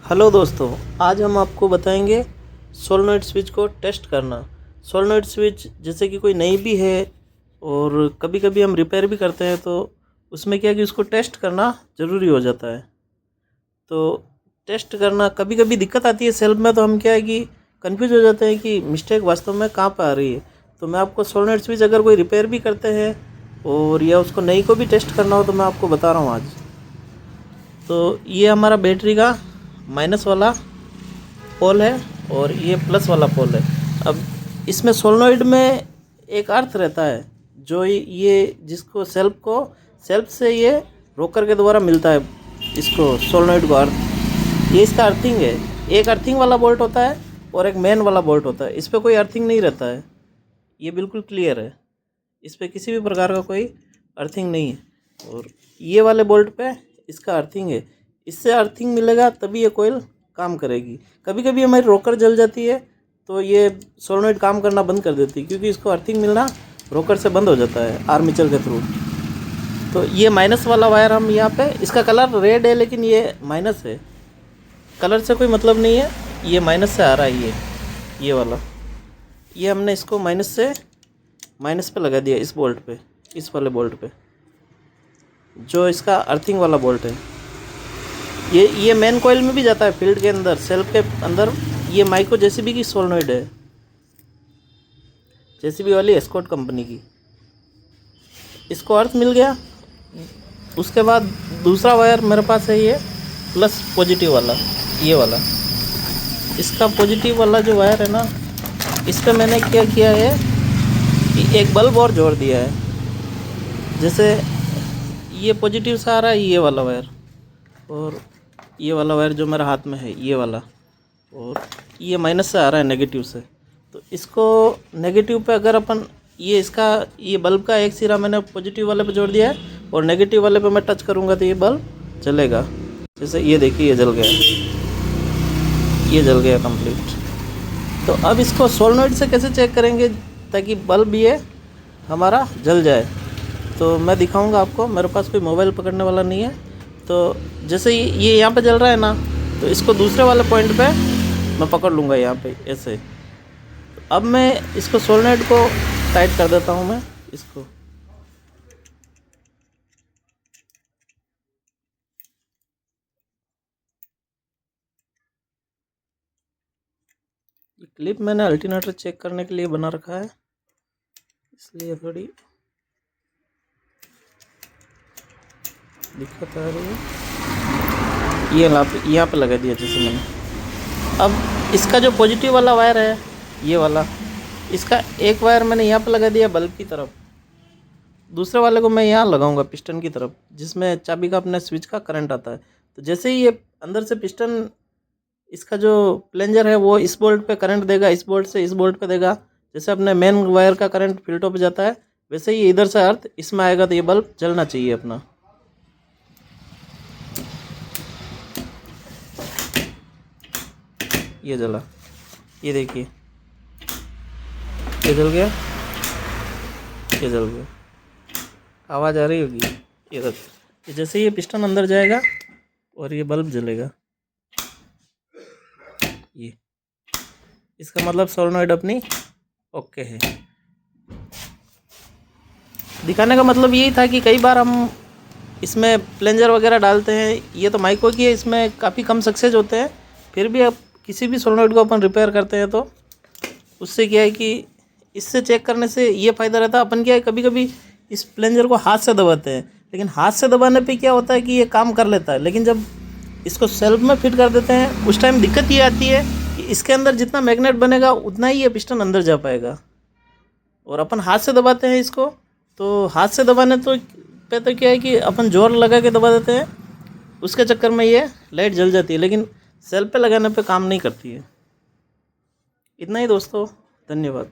Hello दोस्तों, आज हम आपको बताएंगे सोलेनॉइड स्विच को टेस्ट करना। सोलेनॉइड स्विच जैसे कि कोई नई भी है और कभी कभी हम रिपेयर भी करते हैं, तो उसमें क्या है कि उसको टेस्ट करना ज़रूरी हो जाता है। तो टेस्ट करना कभी कभी दिक्कत आती है सेल्फ में, तो हम क्या है कि कंफ्यूज हो जाते हैं कि मिस्टेक वास्तव में कहाँ पर आ रही है। तो मैं आपको सोलेनॉइड स्विच अगर कोई रिपेयर भी करते हैं और या उसको नई को भी टेस्ट करना हो तो मैं आपको बता रहा हूँ आज। तो ये हमारा बैटरी का माइनस वाला पोल है और ये प्लस वाला पोल है। अब इसमें सोलेनॉइड में एक अर्थ रहता है जो ये जिसको सेल्फ से ये रोकर के द्वारा मिलता है, इसको सोलेनॉइड को अर्थ। ये इसका अर्थिंग है। एक अर्थिंग वाला बोल्ट होता है और एक मेन वाला बोल्ट होता है। इस पर कोई अर्थिंग नहीं रहता है, ये बिल्कुल क्लियर है। इस पर किसी भी प्रकार का कोई अर्थिंग नहीं है। और ये वाले बोल्ट पे इसका अर्थिंग है। इससे अर्थिंग मिलेगा तभी ये कोयल काम करेगी। कभी कभी हमारी रोकर जल जाती है तो ये सोलेनॉइड काम करना बंद कर देती है, क्योंकि इसको अर्थिंग मिलना रोकर से बंद हो जाता है आर्मेचर के थ्रू। तो ये माइनस वाला वायर हम यहाँ पे, इसका कलर रेड है लेकिन ये माइनस है, कलर से कोई मतलब नहीं है, ये माइनस से आ रहा है। ये वाला, ये हमने इसको माइनस पे लगा दिया, इस बोल्ट पे, इस वाले बोल्ट पे जो इसका अर्थिंग वाला बोल्ट है। ये मेन कॉइल में भी जाता है, फील्ड के अंदर, सेल्फ के अंदर। ये माइक्रो जेसीबी की सोलेनॉइड है, जेसीबी वाली एस्कॉर्ट कंपनी की। इसको अर्थ मिल गया। उसके बाद दूसरा वायर मेरे पास है, ये प्लस पॉजिटिव वाला, ये वाला। इसका पॉजिटिव वाला जो वायर है ना, इस पर मैंने क्या किया है कि एक बल्ब और जोड़ दिया है। जैसे ये पॉजिटिव से आ रहा है ये वाला वायर, और ये वाला वायर जो मेरे हाथ में है ये वाला, और ये माइनस से आ रहा है नेगेटिव से। तो इसको नेगेटिव पे अगर अपन ये बल्ब का एक सिरा मैंने पॉजिटिव वाले पे जोड़ दिया है और नेगेटिव वाले पे मैं टच करूँगा तो ये बल्ब जलेगा। जैसे ये देखिए, ये जल गया, ये जल गया कंप्लीट। तो अब इसको सोलेनॉइड से कैसे चेक करेंगे ताकि बल्ब ये हमारा जल जाए, तो मैं दिखाऊंगा आपको। मेरे पास कोई मोबाइल पकड़ने वाला नहीं है। तो जैसे ये यहाँ पे जल रहा है ना, तो इसको दूसरे वाले पॉइंट पे मैं पकड़ लूँगा यहाँ पे ऐसे। अब मैं इसको सोलेनॉइड को टाइट कर देता हूँ मैं इसको। ये क्लिप मैंने अल्टरनेटर चेक करने के लिए बना रखा है, इसलिए थोड़ी दिक्कत आ रही है। ये यहाँ पे लगा दिया जैसे मैंने। अब इसका जो पॉजिटिव वाला वायर है ये वाला, इसका एक वायर मैंने यहाँ पे लगा दिया बल्ब की तरफ, दूसरे वाले को मैं यहाँ लगाऊंगा पिस्टन की तरफ, जिसमें चाबी का अपने स्विच का करंट आता है। तो जैसे ही ये अंदर से पिस्टन, इसका जो प्लेंजर है वो इस बोल्ट पे करंट देगा, इस बोल्ट से इस बोल्ट पे देगा। जैसे अपने मेन वायर का करंट फिल्टो पे जाता है, वैसे ही इधर से अर्थ इसमें आएगा, तो ये बल्ब जलना चाहिए अपना। ये जला, ये देखिए, ये जल गया, ये जल गया, आवाज़ आ रही होगी। ये जैसे ये पिस्टन अंदर जाएगा और ये बल्ब जलेगा। ये इसका मतलब सोलेनॉइड अपनी ओके है। दिखाने का मतलब यही था कि कई बार हम इसमें प्लेंजर वगैरह डालते हैं, ये तो माइको की है, इसमें काफ़ी कम सक्सेस होते हैं। फिर भी अब किसी भी सोलेनॉइड को अपन रिपेयर करते हैं तो उससे क्या है कि इससे चेक करने से ये फ़ायदा रहता है। अपन क्या है, कभी कभी इस प्लेंजर को हाथ से दबाते हैं, लेकिन हाथ से दबाने पे क्या होता है कि ये काम कर लेता है, लेकिन जब इसको सेल्फ में फिट कर देते हैं उस टाइम दिक्कत ये आती है कि इसके अंदर जितना मैग्नेट बनेगा उतना ही ये पिस्टन अंदर जा पाएगा। और अपन हाथ से दबाते हैं इसको, तो हाथ से दबाने तो क्या है कि अपन जोर लगा के दबा देते हैं, उसके चक्कर में ये लाइट जल जाती है, लेकिन सेल पे लगाने पे काम नहीं करती है। इतना ही दोस्तों, धन्यवाद।